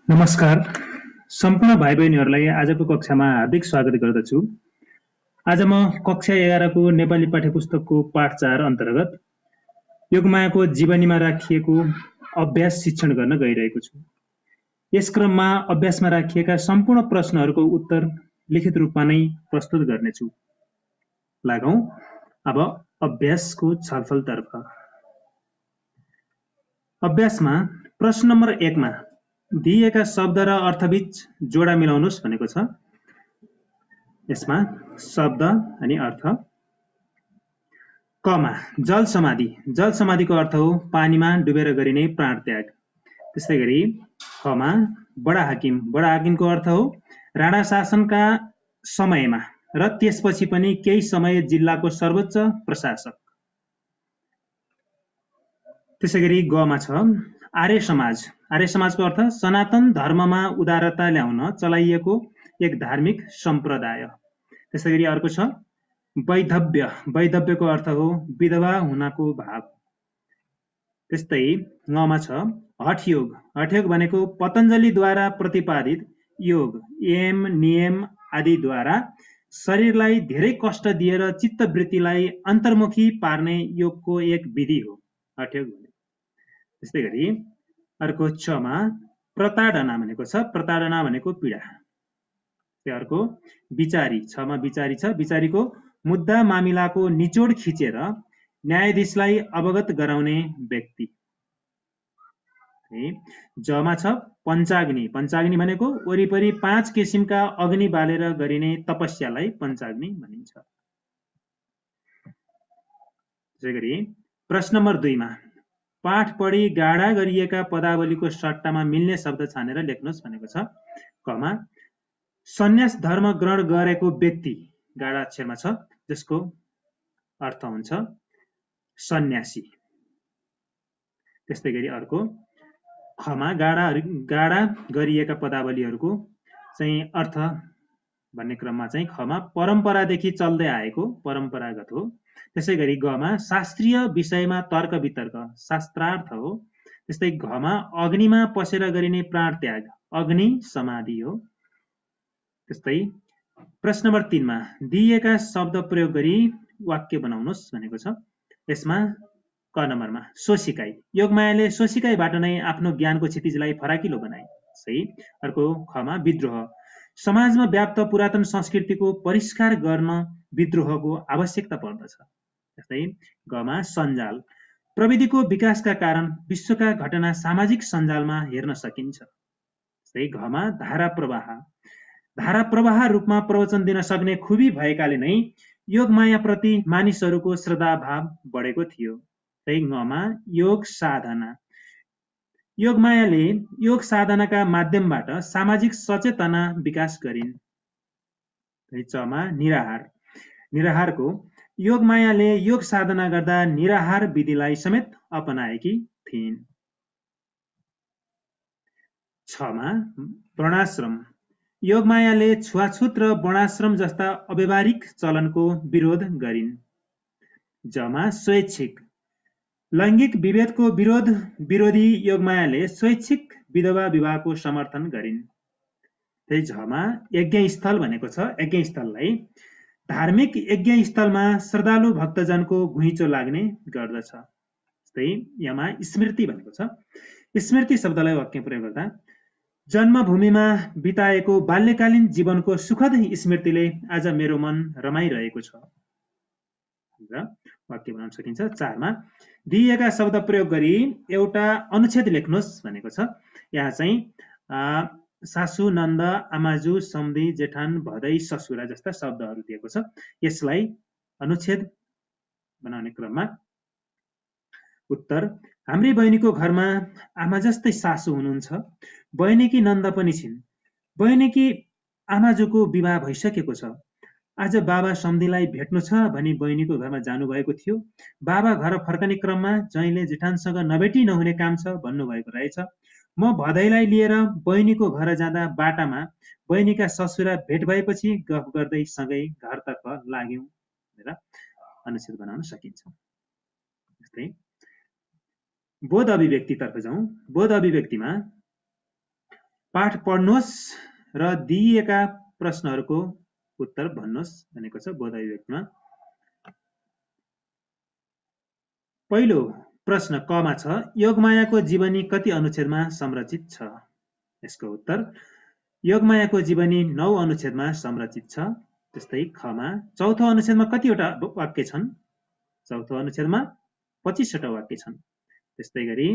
नमस्कार सम्पूर्ण भाइ बहिनीहरूलाई आजको कक्षामा हार्दिक स्वागत गर्दछु। आज म कक्षा 11 को नेपाली पाठ्यपुस्तकको पाठ 4 अन्तर्गत योगमायाको जीवनीमा राखिएको अभ्यास शिक्षण गर्न गइरहेको छु। यस क्रममा अभ्यासमा राखिएका सम्पूर्ण प्रश्नहरूको उत्तर लिखित रूपमा नै प्रस्तुत गर्नेछु। लागौं अब अभ्यासको छलफलतर्फ। अभ्यासमा प्रश्न नम्बर 1 मा दिएका शब्द र अर्थबीच जोडा मिलाउनुस् भनेको छ। यसमा शब्द अनि अर्थ। कमा जल समाधि। जल समाधिको अर्थ हो पानीमा डुबेर गरिने प्राण त्याग। त्यस्तै गरी खमा बडा हाकिम। बडा हाकिमको अर्थ हो राणा शासनका समयमा र त्यसपछि पनि केही समय जिल्लाको सर्वोच्च प्रशासक। त्यसै गरी गमा छ आर्य समाज। आर्य समाजको अर्थ सनातन धर्ममा उदारता ल्याउन चलाइएको एक धार्मिक सम्प्रदाय। त्यसै गरी अर्को छ वैधव्य। वैधव्यको अर्थ हो विधवा हुनको भाव। त्यस्तै ङमा छ हठयोग। हठयोग भनेको पतञ्जलिद्वारा प्रतिपादित योग, यम, नियम आदिद्वारा शरीरलाई धेरै कष्ट दिएर चित्तवृत्तिलाई अन्तर्मुखी पार्ने योगको एक विधि हो हठयोग। त्यस्तै गरी अर्को छमा प्रताडना भनेको छ। प्रताडना भनेको पीडा। अर्को विचारी। छमा विचारी छ। विचारीको मुद्दा मामिलाको निचोड खिचेर न्यायाधीशलाई अवगत गराउने व्यक्ति। जमा छ पञ्चाग्नि। पञ्चाग्नि भनेको वरिपरि 5 किसिमका अग्नि बालेर गरिने तपस्यालाई पञ्चाग्नि भनिन्छ। त्यसैगरी प्रश्न नम्बर 2 मा पाठ पढी गाढा गरिएका पदावलीको सट्टामा मिल्ने शब्द छानेर लेख्नुहोस् भनेको छ। कमा सन्यास धर्म ग्रहण गरेको व्यक्ति गाढा अक्षरमा छ, जसको अर्थ हुन्छ सन्यासी। त्यस्तै गरी अर्को खमा गाढा गरिएका पदावलीहरूको चाहिँ अर्थ भन्ने क्रममा चाहिँ खमा परम्परादेखि चल्दै आएको परम्परागत हो। त्यसै गरी गमा शास्त्रीय विषयमा तर्क वितर्क शास्त्रार्थ हो। त्यस्तै घमा अग्निमा पसेर गरिने प्राण त्याग अग्नि समाधि हो। त्यस्तै प्रश्न नम्बर 3 मा दिएका शब्द प्रयोग गरी वाक्य बनाउनुहोस् भनेको छ। यसमा क नम्बरमा सोसिकाई। योगमायाले सोसिकाईबाट नै आफ्नो ज्ञानको क्षितिजलाई फराकिलो बनाए। सही। अर्को खमा विद्रोह। समाजमा व्याप्त पुरातन संस्कृतिको परिष्कार गर्न विद्रोहको आवश्यकता पर्दछ। त्यस्तै गमा सञ्जाल। प्रविधिको विकासका कारण विश्वका घटना सामाजिक सञ्जालमा हेर्न सकिन्छ। त्यस्तै घमा धारा प्रवाह। धारा प्रवाह रूपमा प्रवचन दिन सक्ने खुबी भएकाले नै योगमायाप्रति मानिसहरूको श्रद्धाभाव बढेको थियो। ङमा योग साधना। योगमायाले योग साधनाका माध्यमबाट सामाजिक सचेतना विकास गरिन्। चमा निराहार। निराहारको योगमायाले योग साधना गर्दा निराहार विधिलाई समेत अपनाएकी थिइन्। छमा वर्णाश्रम। योगमायाले छुवाछुत र वर्णाश्रम जस्ता अव्यावहारिक चलनको विरोध गरिन्। जमा स्वैच्छिक। लैङ्गिक विभेदको विरोधी योगमायाले स्वैच्छिक विधवा विवाहको समर्थन गरिन्। त्यही झमा यज्ञस्थल भनेको छ। यज्ञस्थललाई धार्मिक यज्ञस्थलमा श्रद्धालु भक्तजनको घुइँचो लाग्ने गर्दछ। त्यही यमा स्मृति भनेको छ। स्मृति शब्दलाई वाक्य प्रयोग गर्दा जन्मभूमिमा बिताएको बाल्यकालीन जीवनको सुखद स्मृतिले आज मेरो मन रमाइरहेको छ। वाक्य बनाउन सकिन्छ। 4 मा दिएका शब्द प्रयोग गरी एउटा अनुच्छेद लेख्नुहोस् भनेको छ। यहाँ चाहिँ सासु, नन्द, आमाजु, सम्धी, जेठान, भदै, ससुरा जस्ता शब्दहरू दिएको छ। यसलाई अनुच्छेद बनाउने क्रममा उत्तर हाम्री बहिनीको घरमा आमा जस्तै सासु हुनुहुन्छ। बहिनीकी नन्द पनि छिन्। बहिनीकी आमाजुको विवाह भइसकेको छ। आज बाबा सम्धीलाई भेट्नु छ भनी बहिनीको घरमा जानुभएको थियो। बाबा घर फर्कने क्रममा जैले जेठानसँग नभेटी नहुने काम छ भन्नुभएको रहेछ। म भदैलाई लिएर बहिनीको घर जाँदा बाटामा बहिनीका ससुरा भेट भएपछि गफ गर्दै सँगै घरतर्फ लाग्यौं भनेर अनुच्छेद बनाउन सकिन्छ। जस्तै बोध अभिव्यक्तितर्फ जाउँ। बोध अभिव्यक्तिमा पाठ पढ्नुहोस् र दिइएका प्रश्नहरूको उत्तर भन्नुहोस् भनेको छ बोध अभिव्यक्तिमा। पहिलो प्रश्न कमा छ, योगमायाको जीवनी कति अनुच्छेदमा संरचित छ? यसको उत्तर योगमायाको जीवनी 9 अनुच्छेदमा संरचित छ। त्यस्तै खमा चौथो अनुच्छेदमा कतिवटा वाक्य छन्? चौथो अनुच्छेदमा 25 वटा वाक्य छन्। त्यस्तै गरी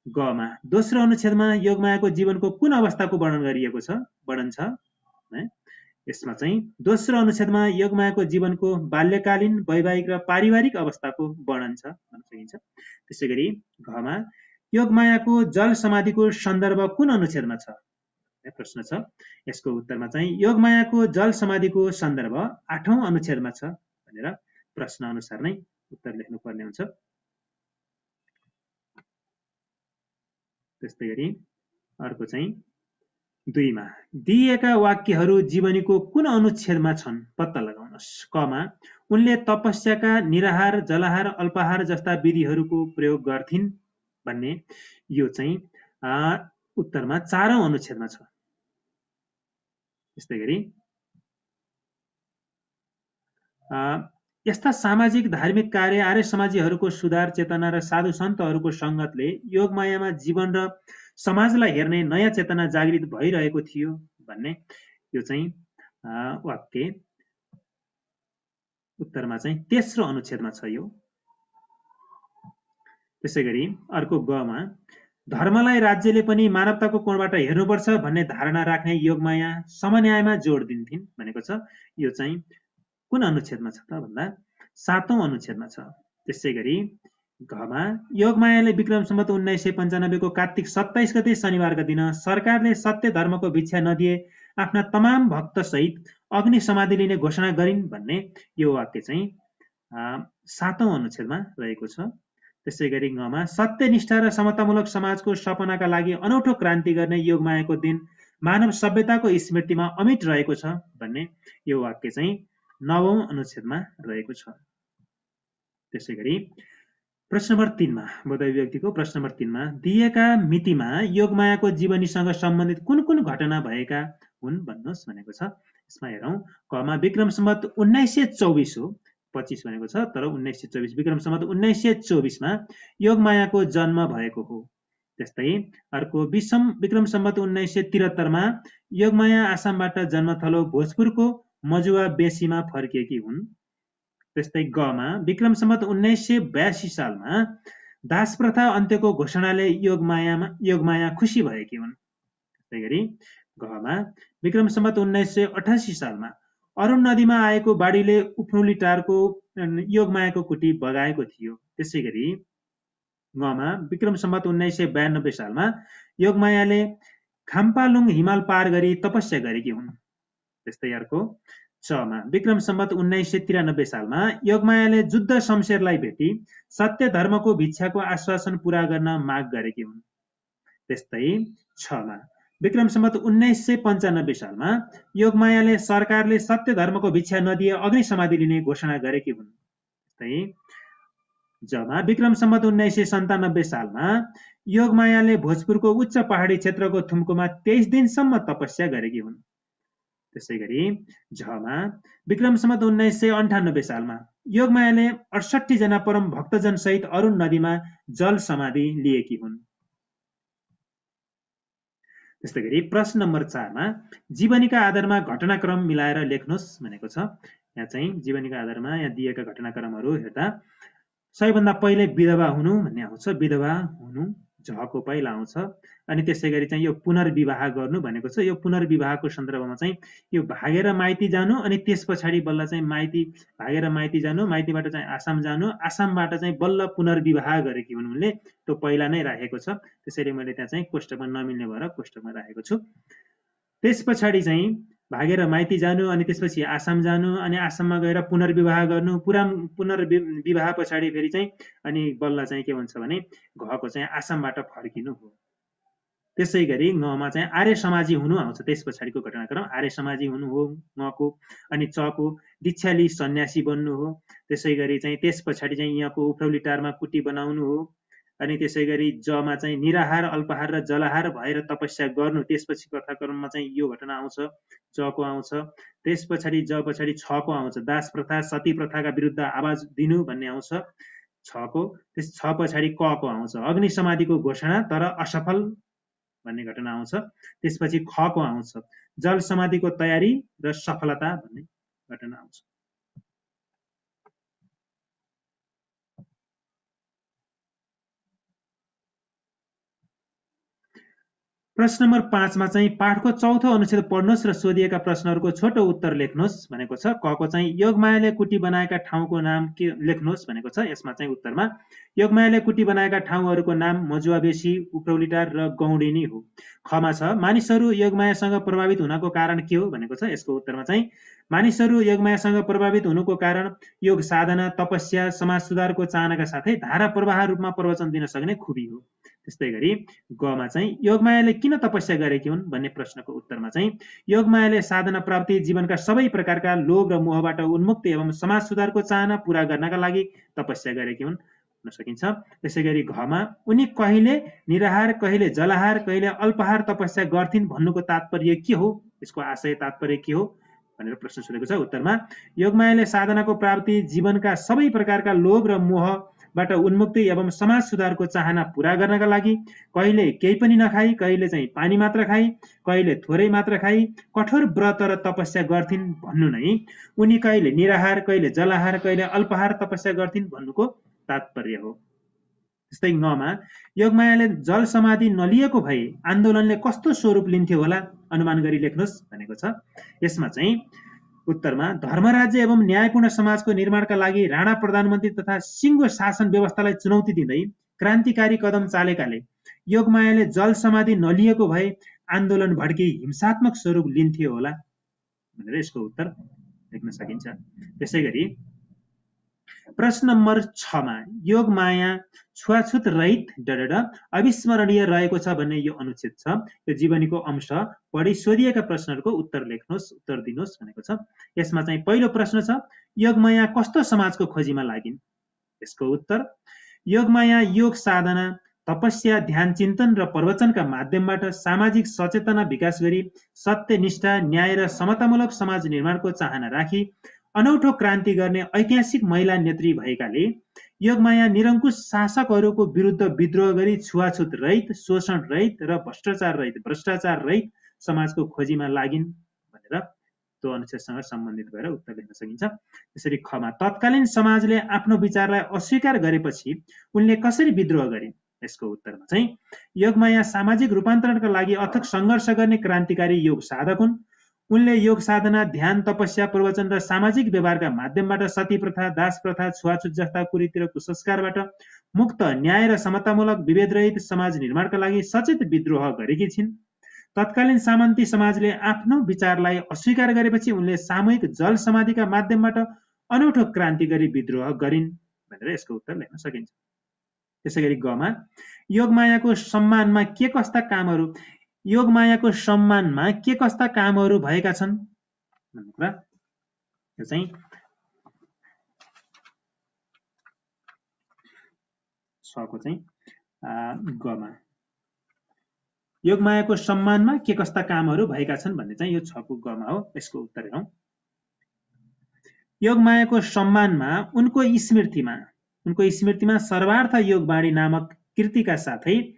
गमा दोस्रो अनुच्छेदमा योगमायाको जीवनको कुन अवस्थाको वर्णन गरिएको छ? वर्णन छ। यसमा चाहिँ दोस्रो अनुच्छेदमा योगमायाको जीवनको बाल्यकालीन, वैवाहिक र पारिवारिक अवस्थाको वर्णन छ भन्न सकिन्छ। त्यसै गरी घमा योगमायाको जल समाधिको सन्दर्भ कुन अनुच्छेदमा छ? प्रश्न छ। यसको उत्तरमा चाहिँ योगमायाको जल समाधिको सन्दर्भ 8औं अनुच्छेदमा छ भनेर प्रश्न अनुसार नै उत्तर लेख्नुपर्ने हुन्छ। त्यस्तै गरी अर्को चाहिँ 2 मा दिइएका वाक्यहरू जीवनीको कुन अनुच्छेदमा छन् पत्ता लगाउनुहोस्। कमा उनले तपस्याका निराहार, जलाहार, अल्पाहार जस्ता विधिहरूको प्रयोग गर्थिन् भन्ने यो चाहिँ उत्तरमा 4औं अनुच्छेदमा छ। त्यस्तै गरी यस्ता सामाजिक धार्मिक कार्य आर्य समाजीहरूको सुधार चेतना र साधु सन्तहरूको संगतले योगमायामा जीवन र समाजलाई हेर्ने नयाँ चेतना जागृत भइरहेको थियो भन्ने यो चाहिँ वाक्य उत्तरमा चाहिँ तेस्रो अनुच्छेदमा छ यो। त्यसै गरी अर्को गमा धर्मलाई राज्यले पनि मानवताको कोणबाट हेर्नुपर्छ भन्ने धारणा राख्ने योगमाया समन्यायमा जोड दिन्थिन् भनेको छ। यो चाहिँ कुन अनुच्छेदमा छ त भन्दा 7औं अनुच्छेदमा छ। त्यसै गरी घमा योगमायाले विक्रम सम्वत 1995 को कार्तिक 27 गते शनिबारका दिन सरकारले सत्य धर्मको भिक्षा नदिए आफ्ना तमाम भक्त सहित अग्नि समाधि लिने घोषणा गरिन् भन्ने यो वाक्य चाहिँ 7औं अनुच्छेदमा रहेको छ। त्यसै गरी गमा सत्यनिष्ठा र समतामूलक समाजको सपनाका लागि अनौठो क्रान्ति गर्ने योगमायाको दिन मानव सभ्यताको स्मृतिमा अमिट रहेको छ भन्ने यो वाक्य चाहिँ 9औं अनुच्छेदमा रहेको छ। त्यसै गरी प्रश्न नम्बर 3 मा बोध अभिव्यक्तिको प्रश्न नम्बर 3 मा दिएका मितिमा योगमायाको जीवनीसँग सम्बन्धित कुन कुन घटना भएका हुन् भन्नुहोस् भनेको छ। यसमा हेरौं कमा विक्रम सम्वत 1924 हो, 25 भनेको छ तर 1924 विक्रम सम्वत 1924 मा योगमायाको जन्म भएको हो। त्यस्तै अर्को विक्रम सम्वत 1973 मा योगमाया आसामबाट जन्मथलो भोजपुरको मजुवा बेसीमा फर्किएकी हुन्। त्यस्तै गमा विक्रम सम्वत 1982 सालमा दास प्रथा अन्त्यको घोषणाले योगमाया खुसी भएकी हुन्। त्यस्तै गरी गमा विक्रम सम्वत 1988 सालमा अरुण नदीमा आएको बाढीले उफ्नुली टारको योगमायाको कुटी बगाएको थियो। त्यसै गरी गमा विक्रम सम्वत 1992 सालमा योगमायाले खाम्पालुङ हिमाल पार गरी तपस्या गरेकी हुन्। त्यस्तै अर्को चमा विक्रम सम्वत 1993 सालमा योगमायाले जुद्ध शमशेरलाई भेटी सत्य धर्मको भिक्षाको आश्वासन पूरा गर्न माग गरेकी हुन्। त्यस्तै छमा विक्रम सम्वत 1995 सालमा योगमायाले सरकारले सत्य धर्मको भिक्षा नदिए अग्नि समाधि लिने घोषणा गरेकी हुन्। त्यस्तै जमा विक्रम सम्वत 1997 सालमा योगमायाले भोजपुरको उच्च पहाडी क्षेत्रको थुम्कोमा 23 दिनसम्म तपस्या गरेकी हुन्। त्यसै गरी झमा विक्रम सम्वत 1998 सालमा योगमायाले 68 जना परम भक्तजन सहित अरुण नदीमा जल समाधि लिएकी हुन्। त्यस्तै गरी प्रश्न नम्बर 4 मा जीवनीका आधारमा घटनाक्रम मिलाएर लेख्नुहोस् भनेको छ। यहाँ चाहिँ जीवनीका आधारमा यहाँ दिएका घटनाक्रमहरू हेर्दा सबैभन्दा पहिले विधवा हुनु भन्ने आउँछ, विधवा हुनु झको पहिला आउँछ। अनि त्यसै गरी चाहिँ यो पुनर्विवाह गर्नु भनेको छ। यो पुनर्विवाहको सन्दर्भमा चाहिँ यो भागेर माइती जानु अनि त्यस पछाडि बल्ल चाहिँ भागेर माइती जानु, माइतीबाट चाहिँ आसाम जानु, आसामबाट चाहिँ बल्ल पुनर्विवाह गरेकी हुन् उनले, त्यो पहिला नै राखेको छ। त्यसैले मैले त्यहाँ चाहिँ कोष्टकमा नमिल्ने भएर कोष्टकमा राखेको छु। त्यस पछाडि चाहिँ भागेर माइती जानु अनि त्यसपछि आसाम जानु अनि आसाममा गएर पुनर्विवाह गर्नु, पुनर्विवाह पछाडि फेरि चाहिँ अनि बल्ल चाहिँ के भन्छ भने घको चाहिँ आसामबाट फर्किनु हो। त्यसै गरी गमा चाहिँ आर्य समाजी हुनु आउँछ। त्यस पछाडिको घटनाक्रम आर्य समाजी हुनु हो गको। अनि चको दीक्षा लिई सन्यासी बन्नु हो। त्यसै गरी चाहिँ त्यस पछाडि चाहिँ यहाँको उफ्रौली टारमा कुटी बनाउनु हो। अनि त्यसैगरी जमा चाहिँ निराहार अल्पाहार र जलाहार भएर तपस्या गर्नु, त्यसपछि कथाक्रममा चाहिँ यो घटना आउँछ, चको आउँछ। त्यस पछाडि ज पछाडि छको आउँछ, दास प्रथा सती प्रथाका विरुद्ध आवाज दिनु भन्ने आउँछ छको। त्यस छ पछाडि कको आउँछ, अग्नि समाधिको घोषणा तर असफल भन्ने घटना आउँछ। त्यसपछि खको आउँछ, जल समाधिको तयारी र सफलता भन्ने घटना आउँछ। प्रश्न नम्बर 5 मा चाहिँ पाठको चौथो अनुच्छेद पढ्नुहोस् र सोधिएका प्रश्नहरूको छोटो उत्तर लेख्नुहोस् भनेको छ। कको चाहिँ योगमायाले कुटी बनाएका ठाउँको नाम के लेख्नुहोस् भनेको छ। यसमा चाहिँ उत्तरमा योगमायाले कुटी बनाएका ठाउँहरूको नाम मजुवाबेसी, उप्रौलीटार र गौडेनी हो। खमा छ मानिसहरू योगमायासँग प्रभावित हुनको कारण के हो भनेको छ। यसको उत्तरमा चाहिँ मानिसहरू योगमायासँग प्रभावित हुनुको कारण योग साधना, तपस्या, समाज सुधारको चाहनाका साथै धारा प्रवाह रूपमा प्रवचन दिन सक्ने खुबी हो। त्यस्तै गरी गमा चाहिँ योगमायाले किन तपस्या गरेकी हुन् भन्ने प्रश्नको उत्तरमा चाहिँ योगमायाले साधना प्राप्ति, जीवनका सबै प्रकारका लोभ र मोहबाट उन्मुक्ति एवं समाज सुधारको चाहना पूरा गर्नका लागि तपस्या गरेकी हुन् भन्न सकिन्छ। त्यसैगरी घमा उनी कहिले निराहार, कहिले जलाहार, कहिले अल्पाहार तपस्या गर्थिन् भन्नुको तात्पर्य के हो, यसको आशय तात्पर्य के हो भनेर प्रश्न सोधेको छ। उत्तरमा योगमायाले साधनाको प्राप्ति, जीवनका सबै प्रकारका लोभ र मोहबाट उन्मुक्ति एवं समाज सुधारको चाहना पूरा गर्नका लागि कहिले केही पनि नखाई, कहिले चाहिँ पानी मात्र खाई, कहिले थोरै मात्र खाई कठोर व्रत र तपस्या गर्थिन् भन्नु नै उनी कहिले निराहार, कहिले जलाहार, कहिले अल्पाहार तपस्या गर्थिन् भन्नुको तात्पर्य हो। त्यस्तै ङमा योगमायाले जल समाधि नलिएको भए आन्दोलनले कस्तो स्वरूप लिन्थ्यो होला अनुमान गरी लेख्नुहोस् भनेको छ। यसमा चाहिँ उत्तरमा धर्मराज्य एवं न्यायपूर्ण समाजको निर्माणका लागि राणा प्रधानमन्त्री तथा सिङ्गो शासन व्यवस्थालाई चुनौती दिँदै क्रान्तिकारी कदम चालेकाले योगमायाले जल समाधि नलिएको भए आन्दोलन भड्की हिंसात्मक स्वरूप लिन्थ्यो होला भनेर यसको उत्तर लेख्न सकिन्छ। त्यसैगरी प्रश्न नम्बर 6 मा योगमाया छुवाछुत रहित अविस्मरणीय रहेको छ भन्ने यो अनुच्छेद छ। यो जीवनीको अंश पढी सोधिएका प्रश्नहरूको उत्तर लेख्नुहोस्, उत्तर दिनुहोस् भनेको छ। यसमा चाहिँ पहिलो प्रश्न छ योगमाया कस्तो समाजको खोजीमा लागिन्। यसको उत्तर योगमाया योग साधना, तपस्या, ध्यान चिन्तन र प्रवचनका माध्यमबाट सामाजिक सचेतना विकास गरी सत्यनिष्ठा, न्याय र समतामूलक समाज निर्माणको चाहना राखी अनौठो क्रान्ति गर्ने ऐतिहासिक महिला नेत्री भएकाले योगमाया निरङ्कुश शासकहरूको विरुद्ध विद्रोह गरी छुवाछुत रहित, शोषण रहित र भ्रष्टाचार रहित समाजको खोजीमा लागिन् भनेर त्यो अनुच्छेदसँग सम्बन्धित भएर उत्तर लेख्न सकिन्छ। त्यसरी खमा तत्कालीन समाजले आफ्नो विचारलाई अस्वीकार गरेपछि उनले कसरी विद्रोह गरिन्। यसको उत्तरमा चाहिँ योगमाया सामाजिक रूपान्तरणका लागि अथक सङ्घर्ष गर्ने क्रान्तिकारी योग साधक हुन्। उनले योग साधना, ध्यान, तपस्या, प्रवचन र सामाजिक व्यवहारका माध्यमबाट सती प्रथा, दास प्रथा, छुवाछुत जस्ता कुरीति र कुसंस्कारबाट मुक्त, न्याय र समतामूलक विभेदरहित समाज निर्माणका लागि सचेत विद्रोह गरेकी छिन्। तत्कालीन सामन्ती समाजले आफ्नो विचारलाई अस्वीकार गरेपछि उनले सामूहिक जल समाधिका माध्यमबाट अनौठो क्रान्ति गरी विद्रोह गरिन् भनेर यसको उत्तर लेख्न सकिन्छ। त्यसैगरी गमा योगमायाको सम्मानमा के कस्ता कामहरू भएका छन् भन्ने कुरा यो चाहिँ छको चाहिँ गमा योगमायाको सम्मानमा के कस्ता कामहरू भएका छन् भन्ने चाहिँ यो छको गमा हो। यसको उत्तर हेरौँ। योगमायाको सम्मानमा उनको स्मृतिमा सर्वार्थ योगवाणी नामक कृतिका साथै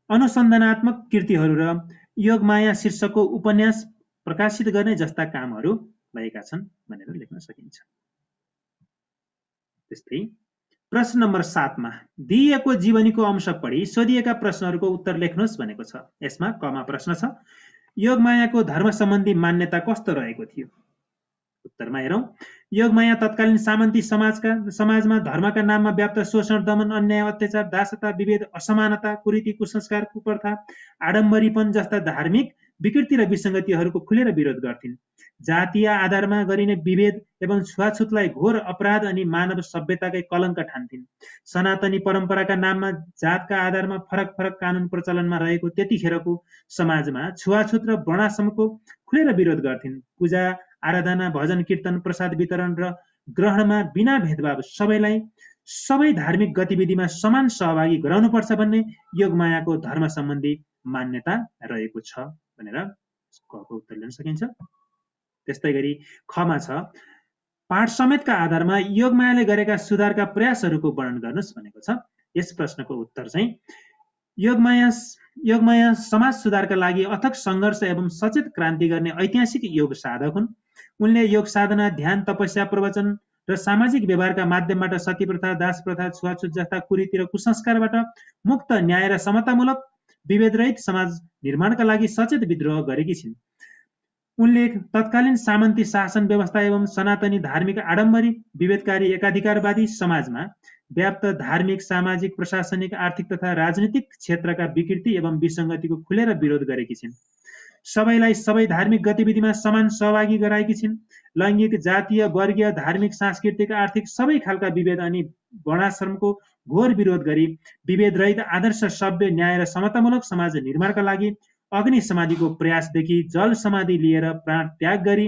अनुसन्धानात्मक कृतिहरू र योगमाया शीर्षकको उपन्यास प्रकाशित गर्ने जस्ता कामहरू भएका छन् भनेर लेख्न सकिन्छ। त्यस्तै प्रश्न नम्बर 7 मा दिइएको जीवनीको अंश पढी सोधिएका प्रश्नहरूको उत्तर लेख्नुहोस् भनेको छ। यसमा कमा प्रश्न छ योगमायाको धर्म सम्बन्धी मान्यता कस्तो रहेको थियो। उत्तरमा हेरौँ। योगमाया तत्कालीन सामन्ती समाजमा धर्मका नाममा व्याप्त शोषण, दमन, अन्याय, अत्याचार, दासता, विभेद, असमानता, कुरीति, कुसंस्कार, कुप्रथा, आडम्बरीपन जस्ता धार्मिक विकृति र विसङ्गतिहरूको खुलेर विरोध गर्थिन्। जातीय आधारमा गरिने विभेद एवं छुवाछुतलाई घोर अपराध अनि मानव सभ्यताकै कलङ्क ठान्थिन्। सनातनी परम्पराका नाममा जातका आधारमा फरक फरक कानुन प्रचलनमा रहेको त्यतिखेरको समाजमा छुवाछुत र वर्णाश्रमको खुलेर विरोध गर्थिन्। पूजा, आराधना, भजन, कीर्तन, प्रसाद वितरण र ग्रहणमा बिना भेदभाव सबैलाई सबै धार्मिक गतिविधिमा समान सहभागी गराउनुपर्छ भन्ने योगमायाको धर्म सम्बन्धी मान्यता रहेको छ भनेर कको उत्तर लिन सकिन्छ। त्यस्तै गरी खमा छ, पाठ समेतका आधारमा योगमायाले गरेका सुधारका प्रयासहरूको वर्णन गर्नुहोस् भनेको छ। यस प्रश्नको उत्तर चाहिँ योगमाया समाज सुधारका लागि अथक सङ्घर्ष एवं सचेत क्रान्ति गर्ने ऐतिहासिक योग साधक हुन्। उनले योग साधना, ध्यान, तपस्या, प्रवचन र सामाजिक व्यवहारका माध्यमबाट सती प्रथा, दास प्रथा, छुवाछुत जस्ता कुरीति र कुसंस्कारबाट मुक्त, न्याय र समतामूलक विभेदरहित समाज निर्माणका लागि सचेत विद्रोह गरेकी छिन्। उनले तत्कालीन सामन्ती शासन व्यवस्था एवं सनातनी धार्मिक आडम्बरी विभेदकारी एकाधिकारवादी समाजमा व्याप्त धार्मिक, सामाजिक, प्रशासनिक, आर्थिक तथा राजनीतिक क्षेत्रका विकृति एवं विसङ्गतिको खुलेर विरोध गरेकी छिन्। सबैलाई सबै धार्मिक गतिविधिमा समान सहभागी गराएकी छिन्। लैङ्गिक, जातीय, वर्गीय, धार्मिक, सांस्कृतिक, आर्थिक सबै खालका विभेद अनि वर्णाश्रमको घोर विरोध गरी विभेद रहित आदर्श, सभ्य, न्याय र समतामूलक समाज निर्माणका लागि अग्नि समाधिको प्रयासदेखि जल समाधि लिएर प्राण त्याग गरी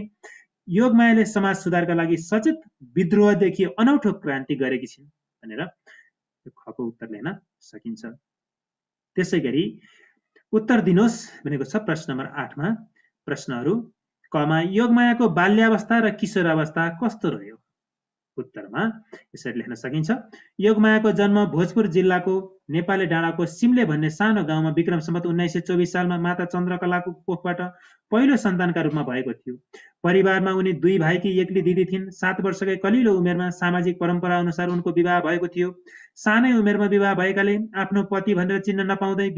योगमायाले समाज सुधारका लागि सचेत विद्रोहदेखि अनौठो क्रान्ति गरेकी छिन् भनेर खको उत्तर लिन सकिन्छ। त्यसै गरी उत्तर दिनुहोस् भनेको छ प्रश्न नम्बर 8 मा। प्रश्नहरू कमा योगमायाको बाल्यावस्था र किशोरावस्था कस्तो रह्यो? उत्तरमा यसरी लेख्न सकिन्छ। योगमायाको जन्म भोजपुर जिल्लाको नेपाली डाँडाको सिम्ले भन्ने सानो गाउँमा विक्रम सम्वत 1924 सालमा माता चन्द्रकलाको कोखबाट पहिलो सन्तानका रूपमा भएको थियो। परिवारमा उनी 2 भाइकी एक्ली दिदी थिइन्। 7 वर्षकै कलिलो उमेरमा सामाजिक परम्परा अनुसार उनको विवाह भएको थियो। सानै उमेरमा विवाह भएकाले आफ्नो पति भनेर चिन्न नपाउँदै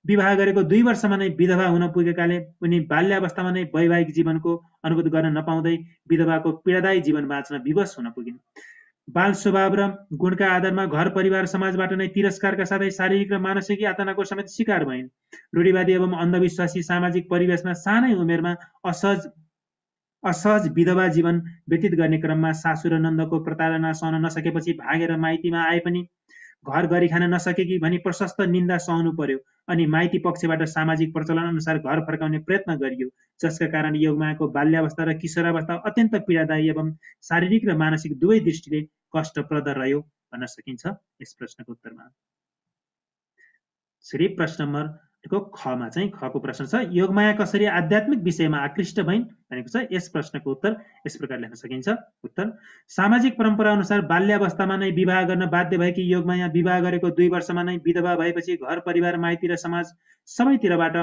विवाह गरेको 2 वर्षमा नै विधवा हुन पुगेकाले उनी बाल्यावस्थामा नै वैवाहिक जीवनको अनुभूति गर्न नपाउँदै विधवाको पीडादायी जीवन बाँच्न विवश हुन पुगिन्। बाल स्वभाव र गुणका आधारमा घर परिवार समाजबाट नै तिरस्कारका साथै शारीरिक र मानसिक यातनाको समेत शिकार भइन्। रूढिवादी एवं अन्धविश्वासी सामाजिक परिवेशमा सानै उमेरमा असहज विधवा जीवन व्यतीत गर्ने क्रममा सासू र नन्दको प्रताडना सहन नसकेपछि भागेर माइतीमा आए पनि घर गरी खान नसकेकी भनी प्रशस्त निन्दा सहनु पर्यो अनि माइती पक्षबाट सामाजिक प्रचलन अनुसार घर फर्काउने प्रयत्न गरियो, जसका कारण योगमायाको बाल्यावस्था र किशोरावस्था अत्यन्त पीडादायी एवं शारीरिक र मानसिक दुवै दृष्टिले कष्टप्रद रह्यो भन्न सकिन्छ यस प्रश्नको उत्तरमा। श्री प्रश्न नम्बर खमा चाहिँ खको प्रश्न छ, योगमाया कसरी आध्यात्मिक विषयमा आकृष्ट भइन् भनेको छ। यस प्रश्नको उत्तर यस प्रकार लेख्न सकिन्छ। उत्तर, सामाजिक परम्परा अनुसार बाल्यावस्थामा नै विवाह गर्न बाध्य भएकी योगमाया विवाह गरेको 2 वर्षमा नै विधवा भएपछि घर परिवार, माइती र समाज सबैतिरबाट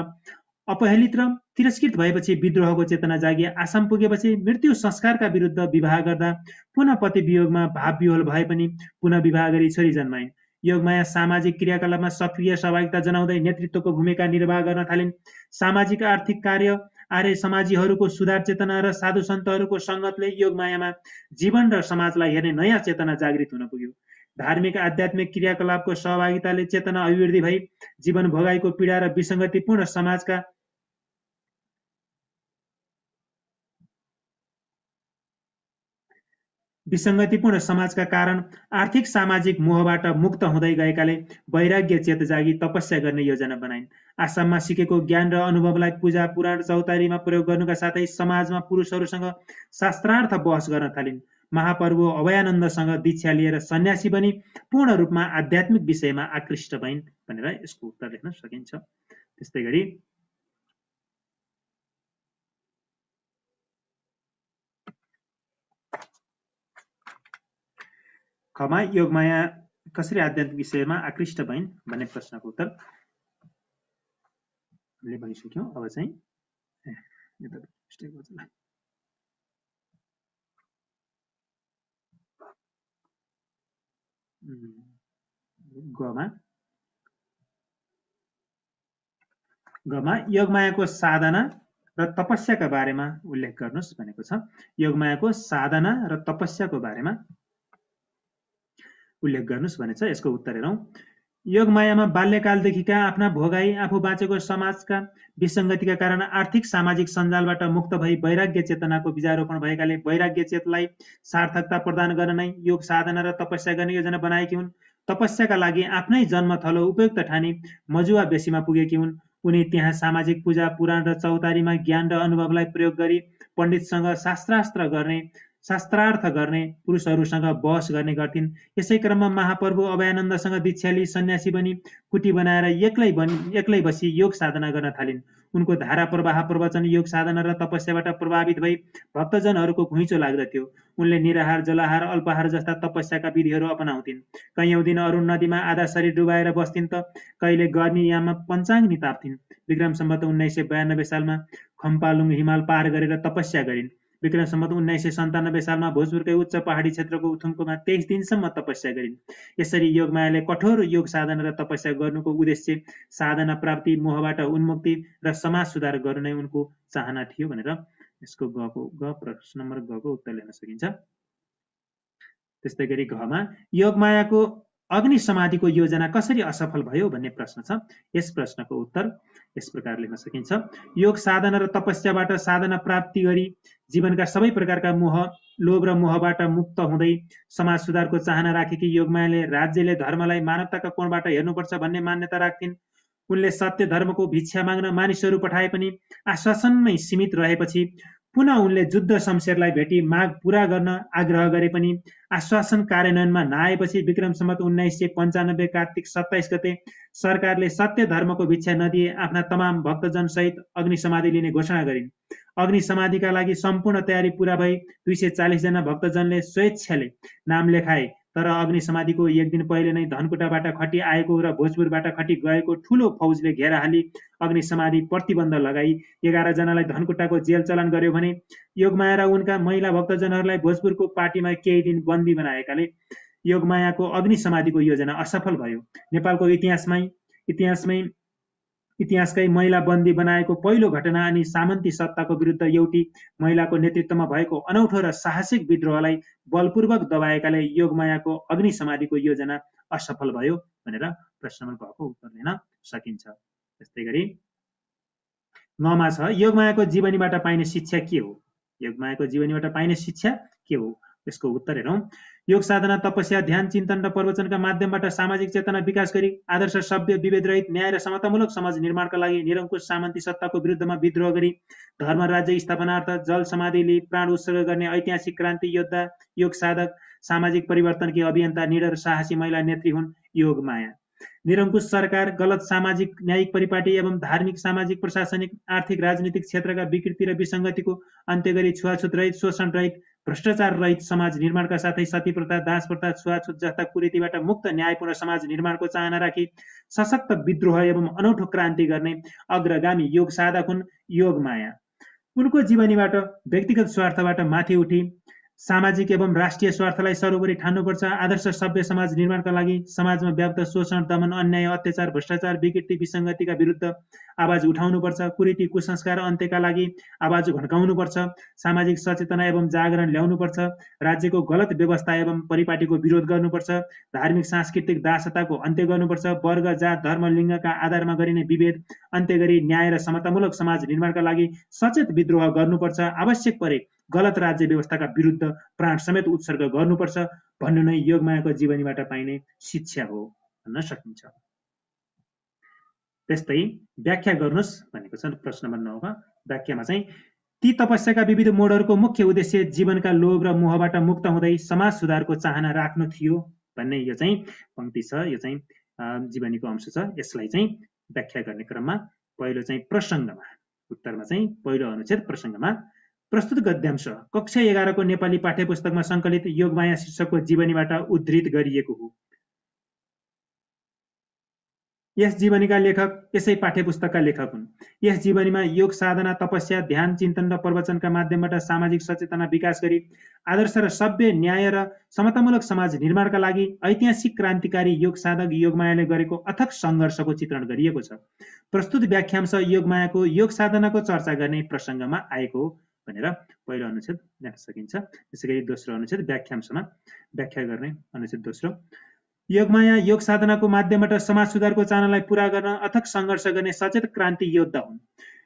अपहेलित र तिरस्कृत भएपछि विद्रोहको चेतना जागी आसाम पुगेपछि मृत्यु संस्कारका विरुद्ध विवाह गर्दा पुनः पति वियोगमा भाव विह्वल भए पनि पुनः विवाह गरी छोरी जन्माइन्। योगमाया सामाजिक क्रियाकलापमा सक्रिय सहभागिता जनाउँदै नेतृत्वको भूमिका निर्वाह गर्न थालिन्। सामाजिक आर्थिक कार्य, आर्य समाजीहरूको सुधार चेतना र साधु सन्तहरूको सङ्गतले योगमायामा जीवन र समाजलाई हेर्ने नयाँ चेतना जागृत हुन पुग्यो। धार्मिक आध्यात्मिक क्रियाकलापको सहभागिताले चेतना अभिवृद्धि भई जीवन भोगाइको पीडा र विसङ्गतिपूर्ण समाजका कारण आर्थिक सामाजिक मोहबाट मुक्त हुँदै गएकाले वैराग्य चेत जागी तपस्या गर्ने योजना बनाइन्। आसाममा सिकेको ज्ञान र अनुभवलाई पूजा, पुराण, चौतारीमा प्रयोग गर्नुका साथै समाजमा पुरुषहरूसँग शास्त्रार्थ बहस गर्न थालिन्। महाप्रभु अभयानन्दसँग दीक्षा लिएर सन्यासी बनी पूर्ण रूपमा आध्यात्मिक विषयमा आकृष्ट भइन् भनेर यसको उत्तर लेख्न सकिन्छ। त्यस्तै गरी खमा योगमाया कसरी आध्यात्मिक विषयमा आकृष्ट भइन् भन्ने प्रश्नको उत्तर हामीले भनिसक्यौँ। अब चाहिँ गमा योगमायाको साधना र तपस्याका बारेमा उल्लेख गर्नुहोस् भनेको छ। योगमायाको साधना र तपस्याको बारेमा उल्लेख गर्नुहोस् भनेछ। यसको उत्तर हेरौँ। योगमायामा बाल्यकालदेखिका आफ्ना भोगाई, आफू बाँचेको समाजका विसङ्गतिका कारण आर्थिक सामाजिक सञ्जालबाट मुक्त भई वैराग्य चेतनाको बीजारोपण भएकाले वैराग्य चेतलाई सार्थकता प्रदान गर्न नै योग साधना र तपस्या गर्ने योजना बनाएकी हुन्। तपस्याका लागि आफ्नै जन्मथलो उपयुक्त ठानी मजुवा बेसीमा पुगेकी हुन्। उनी त्यहाँ सामाजिक पूजा, पुराण र चौतारीमा ज्ञान र अनुभवलाई प्रयोग गरी पण्डितसँग शास्त्रास्त्र गर्ने शास्त्रार्थ गर्ने पुरुषहरूसँग बहस गर्ने गर्थिन्। यसै क्रममा महाप्रभु अभयानन्दसँग दीक्षा लिई सन्यासी बनी कुटी बनाएर एक्लै बसी योग साधना गर्न थालिन्। उनको धारा प्रवाह प्रवचन योग साधना र तपस्याबाट प्रभावित भई भक्तजनहरूको घुइँचो लाग्दथ्यो। उनले निराहार जलाहार अल्पाहार जस्ता तपस्याका विधिहरू अपनाउँथिन्। कैयौँ दिन अरुण नदीमा आधा शरीर डुबाएर बस्थिन् त कहिले गर्मी याममा पञ्चाग्नि ताप्थिन्। विक्रम सम्वत 1992 सालमा खम्पालुङ हिमाल पार गरेर तपस्या गरिन्। विक्रम सम्वत 1997 सालमा भोजपुरकै उच्च पहाडी क्षेत्रको उथुम्कोमा 23 दिनसम्म तपस्या गरिन्। यसरी योगमायाले कठोर योग साधना र तपस्या गर्नुको उद्देश्य साधना प्राप्ति, मोहबाट उन्मुक्ति र समाज सुधार गर्नु नै उनको चाहना थियो भनेर यसको प्रश्न नम्बर ग को उत्तर लेख्न सकिन्छ। त्यस्तै गरी घमा योगमायाको अग्नि समाधिको योजना कसरी असफल भयो भन्ने प्रश्न छ। यस प्रश्नको उत्तर यस प्रकार लेख्न सकिन्छ। योग साधना र तपस्याबाट साधना प्राप्ति गरी जीवनका सबै प्रकारका मोह, लोभ र मोहबाट मुक्त हुँदै समाज सुधारको चाहना राखेकी योगमायाले राज्यले धर्मलाई मानवताका कोणबाट हेर्नुपर्छ भन्ने मान्यता राख्थिन्। उनले सत्य धर्मको भिक्षा माग्न मानिसहरू पठाए पनि आश्वासनमै सीमित रहेपछि पुनः उनले जुद्ध शमशेरलाई भेटी माग पूरा गर्न आग्रह गरे पनि आश्वासन कार्यान्वयनमा नआएपछि विक्रम सम्वत 1995 कार्तिक 27 गते सरकारले सत्य धर्मको भिक्षा नदिए आफ्ना तमाम भक्तजन सहित अग्नि समाधि लिने घोषणा गरिन्। अग्नि समाधिका लागि सम्पूर्ण तयारी पूरा भई 240 जना भक्तजनले स्वेच्छाले नाम लेखाए। तर अग्नि समाधिको एक दिन पहिले नै धनकुटाबाट खटी आएको र भोजपुरबाट खटी गएको ठूलो फौजले घेरा हाली अग्नि समाधि प्रतिबन्ध लगाई 11 जनालाई धनकुटाको जेल चलान गर्यो भने योगमाया र उनका महिला भक्तजनहरूलाई भोजपुरको पार्टीमा केही दिन बन्दी बनाएकाले योगमायाको अग्नि समाधिको योजना असफल भयो। नेपालको इतिहासकै महिला बन्दी बनाएको पहिलो घटना अनि सामन्ती सत्ताको विरुद्ध एउटी महिलाको नेतृत्वमा भएको अनौठो र साहसिक विद्रोहलाई बलपूर्वक दबाएकाले योगमायाको अग्नि समाधिको योजना असफल भयो भनेर प्रश्न नम्बर ग को उत्तर दिन सकिन्छ। त्यस्तै गरी नमा छ योगमायाको जीवनीबाट पाइने शिक्षा के हो? योगमायाको जीवनीबाट पाइने शिक्षा के हो? यसको उत्तर हेरौँ। योग साधना, तपस्या, ध्यान, चिन्तन र प्रवचनका माध्यमबाट सामाजिक चेतना विकास गरी आदर्श, सभ्य, विभेद रहित, न्याय र समतामूलक समाज निर्माणका लागि निरङ्कुश सामन्ती सत्ताको विरुद्धमा विद्रोह गरी धर्म राज्य स्थापनार्थ जल समाधि लिई प्राण उत्सर्ग गर्ने ऐतिहासिक क्रान्ति योद्धा, योग साधक, सामाजिक परिवर्तनकी अभियन्ता, निडर साहसी महिला नेत्री हुन् योगमाया। निरङ्कुश सरकार, गलत सामाजिक न्यायिक परिपाटी एवं धार्मिक, सामाजिक, प्रशासनिक, आर्थिक, राजनीतिक क्षेत्रका विकृति र विसङ्गतिको अन्त्य गरी छुवाछुत रहित, शोषण रहित, भ्रष्टाचार रहित समाज निर्माणका साथै सती प्रथा, दास प्रथा, छुवाछुत जस्ता कुरीतिबाट मुक्त न्यायपूर्ण समाज निर्माणको चाहना राखी सशक्त विद्रोह एवं अनौठो क्रान्ति गर्ने अग्रगामी योग साधक हुन् योगमाया। उनको जीवनीबाट व्यक्तिगत स्वार्थबाट माथि उठी सामाजिक एवं राष्ट्रिय स्वार्थलाई सर्वोपरि ठान्नुपर्छ, आदर्श सभ्य समाज निर्माणका लागि समाजमा व्याप्त शोषण, दमन, अन्याय, अत्याचार, भ्रष्टाचार, विकृति, विसङ्गतिका विरुद्ध आवाज उठाउनुपर्छ, कुरीति, कुसंस्कार अन्त्यका लागि आवाज भड्काउनुपर्छ, सामाजिक सचेतना एवं जागरण ल्याउनुपर्छ, राज्यको गलत व्यवस्था एवं परिपाटीको विरोध गर्नुपर्छ, धार्मिक सांस्कृतिक दासताको अन्त्य गर्नुपर्छ, वर्ग, जात, धर्म, लिङ्गका आधारमा गरिने विभेद अन्त्य गरी न्याय र समतामूलक समाज निर्माणका लागि सचेत विद्रोह गर्नुपर्छ, आवश्यक परे गलत राज्य व्यवस्थाका विरुद्ध प्राण समेत उत्सर्ग गर्नुपर्छ भन्नु नै योगमायाको जीवनीबाट पाइने शिक्षा हो भन्न सकिन्छ। त्यस्तै व्याख्या गर्नुस् भनेको छ प्रश्न नम्बर 9 मा। व्याख्यामा चाहिँ ती तपस्याका विविध मोडहरूको मुख्य उद्देश्य जीवनका लोभ र मोहबाट मुक्त हुँदै समाज सुधारको चाहना राख्नु थियो भन्ने यो चाहिँ पंक्ति छ। यो चाहिँ जीवनीको अंश छ। यसलाई चाहिँ व्याख्या गर्ने क्रममा पहिलो चाहिँ प्रसङ्गमा, उत्तरमा चाहिँ पहिलो अनुच्छेद प्रसङ्गमा प्रस्तुत गद्यांश कक्षा 11 को नेपाली पाठ्यपुस्तकमा संकलित योगमाया शीर्षकको जीवनीबाट उद्धृत गरिएको हो। यस जीवनीका लेखक यसै पाठ्यपुस्तकका लेखक हुन्। यस जीवनीमा योग साधना, तपस्या, ध्यान, चिन्तन र प्रवचनका माध्यमबाट सामाजिक सचेतना विकास गरी आदर्श र सभ्य, न्याय र समतामूलक समाज निर्माणका लागि ऐतिहासिक क्रान्तिकारी योग साधक योगमायाले गरेको अथक सङ्घर्षको चित्रण गरिएको छ। प्रस्तुत व्याख्यांश योगमायाको योग साधनाको चर्चा गर्ने प्रसङ्गमा आएको हो भनेर पहिलो अनुच्छेद लेख्न सकिन्छ। त्यसैगरी दोस्रो अनुच्छेद व्याख्यांशमा व्याख्या गर्ने अनुच्छेद दोस्रो, योगमाया योग साधनाको माध्यमबाट समाज सुधारको चाहनालाई पूरा गर्न अथक सङ्घर्ष गर्ने सचेत क्रान्ति योद्धा हुन्।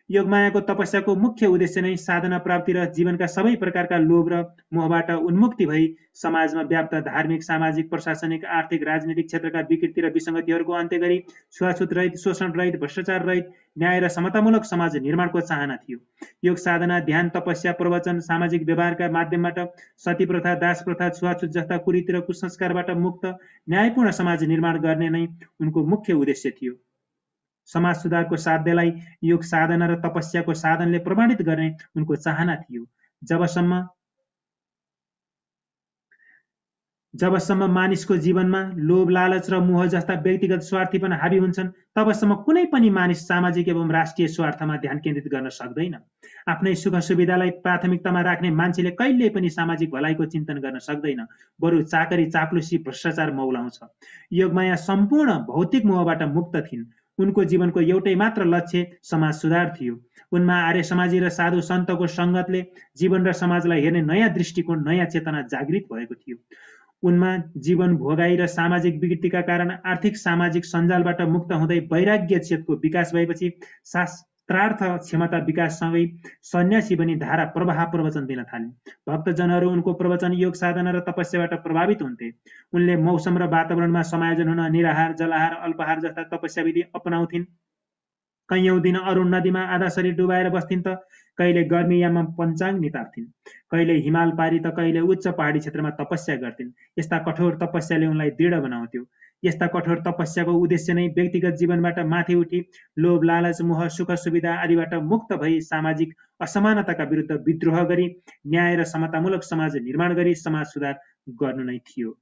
योगमायाको तपस्याको मुख्य उद्देश्य नै साधना प्राप्ति र जीवनका सबै प्रकारका लोभ र मोहबाट उन्मुक्ति भई समाजमा व्याप्त धार्मिक, सामाजिक, प्रशासनिक, आर्थिक, राजनीतिक क्षेत्रका विकृति र विसङ्गतिहरूको अन्त्य गरी छुवाछुत रहित, शोषण रहित, भ्रष्टाचार रहित, न्याय र समतामूलक समाज निर्माणको चाहना थियो। योग साधना, ध्यान, तपस्या, प्रवचन, सामाजिक व्यवहारका माध्यमबाट सती प्रथा, दास प्रथा, छुवाछुत जस्ता कुरीति र कुसंस्कारबाट मुक्त न्यायपूर्ण समाज निर्माण गर्ने नै उनको मुख्य उद्देश्य थियो। समाज सुधारको साध्यलाई योग साधना र तपस्याको साधनले प्रमाणित गर्ने उनको चाहना थियो। जबसम्म मानिसको जीवनमा लोभ, लालच र मोह जस्ता व्यक्तिगत स्वार्थीपन हावी हुन्छन्, तबसम्म कुनै पनि मानिस सामाजिक एवं राष्ट्रिय स्वार्थमा ध्यान केन्द्रित गर्न सक्दैन। आफ्नै सुख सुविधालाई प्राथमिकतामा राख्ने मान्छेले कहिल्यै पनि सामाजिक भलाइको चिन्तन गर्न सक्दैन, बरु चाकरी, चाप्लुसी, भ्रष्टाचार मौलाउँछ। योगमाया सम्पूर्ण भौतिक मोहबाट मुक्त थिइन्। उनको जीवनको एउटै मात्र लक्ष्य समाज सुधार थियो। उनमा आर्य समाजी र साधु सन्तको सङ्गतले जीवन र समाजलाई हेर्ने नयाँ दृष्टिकोण, नयाँ चेतना जागृत भएको थियो। उनमा जीवन भोगाई र सामाजिक विकृतिका कारण आर्थिक सामाजिक सञ्जालबाट मुक्त हुँदै वैराग्य चेतको विकास भएपछि शास्त्रार्थ क्षमता विकाससँगै सन्यासी बनी धारा प्रवाह प्रवचन दिन थाले। भक्तजनहरू उनको प्रवचन, योग साधना र तपस्याबाट प्रभावित हुन्थे। उनले मौसम र वातावरणमा समायोजन हुन निराहार, जलाहार, अल्पाहार जस्ता तपस्या विधि अपनाउँथिन्। कैयौं दिन अरुण नदीमा आधा शरीर डुबाएर बस्थिन् त कहिले गर्मीयाममा पञ्चाङ नितार्थिन्, कहिले हिमाल पारी त कहिले उच्च पहाडी क्षेत्रमा तपस्या गर्थिन्। यस्ता कठोर तपस्याले उनलाई दृढ बनाउँथ्यो। यस्ता कठोर तपस्याको उद्देश्य नै व्यक्तिगत जीवनबाट माथि उठी लोभ, लालच, मोह, सुख सुविधा आदिबाट मुक्त भई सामाजिक असमानताका विरुद्ध विद्रोह गरी न्याय र समतामूलक समाज निर्माण गरी समाज सुधार गर्नु नै थियो।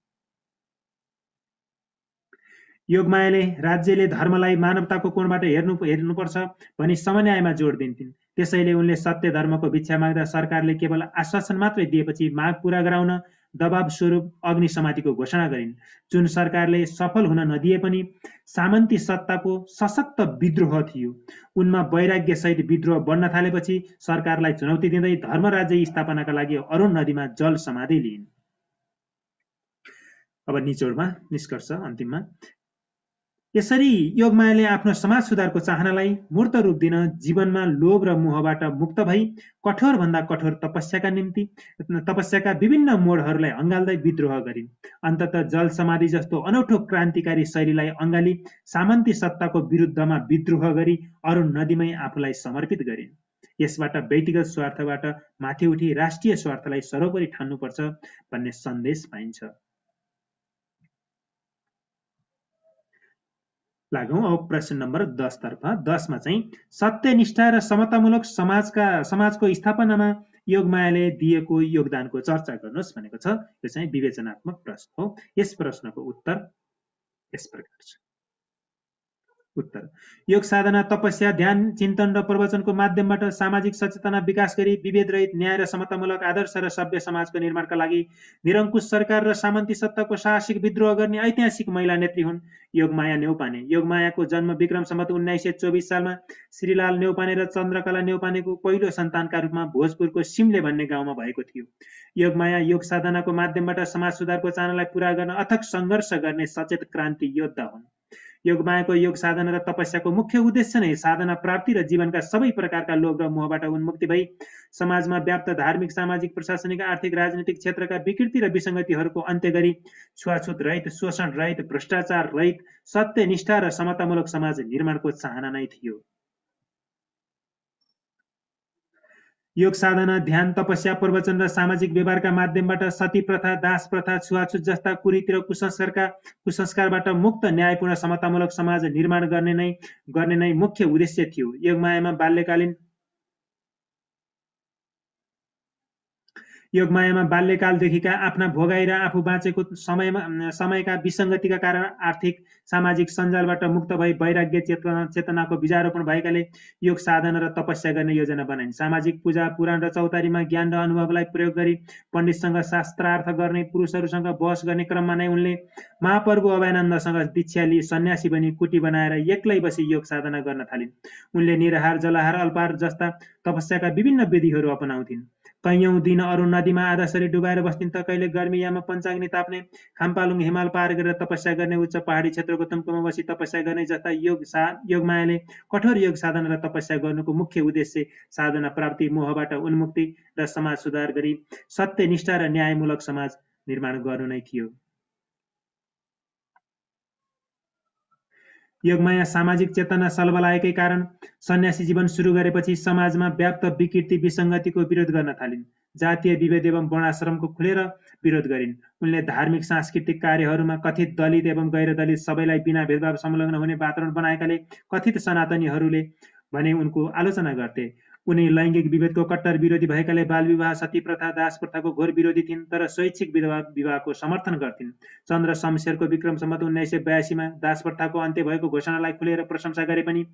योगमायाले राज्यले धर्मलाई मानवताको कोणबाट हेर्नुपर्छ भनी समन्यायमा जोड दिन्थिन्। त्यसैले उनले सत्य धर्मको भिक्षा माग्दा सरकारले केवल आश्वासन मात्रै दिएपछि माग पूरा गराउन दबाव स्वरूप अग्नि समातिको घोषणा गरिन्, जुन सरकारले सफल हुन नदिए पनि सामन्ती सत्ताको सशक्त विद्रोह थियो। उनमा वैराग्य सहित विद्रोह बढ्न थालेपछि सरकारलाई चुनौती दिँदै धर्म राज्य स्थापनाका लागि अरुण नदीमा जल समाधि लिइन्। अब निचोडमा निष्कर्ष अन्तिममा यसरी योगमायाले आफ्नो समाज सुधारको चाहनालाई मूर्त रूप दिन जीवनमा लोभ र मोहबाट मुक्त भई कठोर भन्दा कठोर तपस्याका विभिन्न मोडहरूलाई अँगाल्दै विद्रोह गरिन्। अन्ततः जल समाधि जस्तो अनौठो क्रान्तिकारी शैलीलाई अँगाली सामन्ती सत्ताको विरुद्धमा विद्रोह गरी अरुण नदीमै आफूलाई समर्पित गरिन्। यसबाट व्यक्तिगत स्वार्थबाट माथि उठी राष्ट्रिय स्वार्थलाई सर्वोपरि ठान्नुपर्छ भन्ने सन्देश पाइन्छ। लागौं अब प्रश्न नम्बर 10 तर्फ। 10 मा चाहिँ सत्यनिष्ठा र समतामूलक समाजको स्थापनामा योगमायाले दिएको योगदानको चर्चा गर्नुहोस् भनेको छ। यो चाहिँ विवेचनात्मक प्रश्न हो। यस प्रश्नको उत्तर यस प्रकार छ। उत्तर: योग साधना, तपस्या, ध्यान, चिन्तन र प्रवचनको माध्यमबाट सामाजिक सचेतना विकास गरी विभेद रहित न्याय र समतामूलक आदर्श र सभ्य समाजको निर्माणका लागि निरङ्कुश सरकार र सामन्ती सत्ताको साहसिक विद्रोह गर्ने ऐतिहासिक महिला नेत्री हुन् योगमाया न्यौपाने। योगमायाको जन्म विक्रम सम्वत 1924 सालमा श्रीलाल न्यौपाने र चन्द्रकला न्यौपानेको पहिलो सन्तानका रूपमा भोजपुरको सिमले भन्ने गाउँमा भएको थियो। योगमाया योग साधनाको माध्यमबाट समाज सुधारको चाहनालाई पूरा गर्न अथक सङ्घर्ष गर्ने सचेत क्रान्ति योद्धा हुन्। योगमायाको योग साधना र तपस्याको मुख्य उद्देश्य नै साधना प्राप्ति र जीवनका सबै प्रकारका लोभ र मोहबाट उन्मुक्ति भई समाजमा व्याप्त धार्मिक, सामाजिक, प्रशासनिक, आर्थिक, राजनीतिक क्षेत्रका विकृति र विसङ्गतिहरूको अन्त्य गरी छुवाछुत रहित, शोषण रहित, भ्रष्टाचार रहित, सत्यनिष्ठा र समतामूलक समाज निर्माणको चाहना नै थियो। योग साधना, ध्यान, तपस्या, प्रवचन र सामाजिक व्यवहारका माध्यमबाट सती प्रथा, दास प्रथा, छुवाछुत जस्ता कुरीति र कुसंस्कारबाट मुक्त न्यायपूर्ण समतामूलक समाज निर्माण गर्ने नै मुख्य उद्देश्य थियो। योगमायामा बाल्यकालदेखिका आफ्ना भोगाई र आफू बाँचेको समयका विसङ्गतिका कारण आर्थिक सामाजिक सञ्जालबाट मुक्त भई वैराग्य चेतनाको बीजारोपण भएकाले योग साधना र तपस्या गर्ने योजना बनाइन्। सामाजिक पूजा, पुराण र चौतारीमा ज्ञान र अनुभवलाई प्रयोग गरी पण्डितसँग शास्त्रार्थ गर्ने, पुरुषहरूसँग बहस गर्ने क्रममा नै उनले महाप्रभु अभयानन्दसँग दीक्षा लिई सन्यासी बनी कुटी बनाएर एक्लै बसी योग साधना गर्न थालिन्। उनले निराहार, जलाहार, अल्पाहार जस्ता तपस्याका विभिन्न विधिहरू अपनाउँथिन्। कैयौं दिन अरू नदीमा आधा शरीर डुबाएर बस्थिन् त कहिले गर्मीयाममा पञ्चाग्नि ताप्ने, खाम्पालुङ हिमाल पार गरेर तपस्या गर्ने, उच्च पहाडी क्षेत्रको तुम्कोमा बसी तपस्या गर्ने जस्ता योगमायाले कठोर योग साधना र तपस्या गर्नुको मुख्य उद्देश्य साधना प्राप्ति, मोहबाट उन्मुक्ति र समाज सुधार गरी सत्यनिष्ठा र न्यायमूलक समाज निर्माण गर्नु नै थियो। योगमाया सामाजिक चेतना सलबलाएकै कारण सन्यासी जीवन सुरु गरेपछि समाजमा व्याप्त विकृति विसङ्गतिको विरोध गर्न थालिन्। जातीय विभेद एवं वर्णाश्रमको खुलेर विरोध गरिन्। उनले धार्मिक सांस्कृतिक कार्यहरूमा कथित दलित एवं गैर दलित सबैलाई बिना भेदभाव संलग्न हुने वातावरण बनाएकाले कथित सनातनीहरूले भने उनको आलोचना गर्थे। उनी लैङ्गिक विभेदको कट्टर विरोधी भएकाले बालविवाह, सती प्रथा, दास प्रथाको घोर विरोधी थिइन्, तर स्वैच्छिक विवाहको समर्थन गर्थिन्। चन्द्र शमशेरको विक्रम सम्वत 1982 मा दास प्रथाको अन्त्य भएको घोषणालाई खुलेर प्रशंसा गरे पनि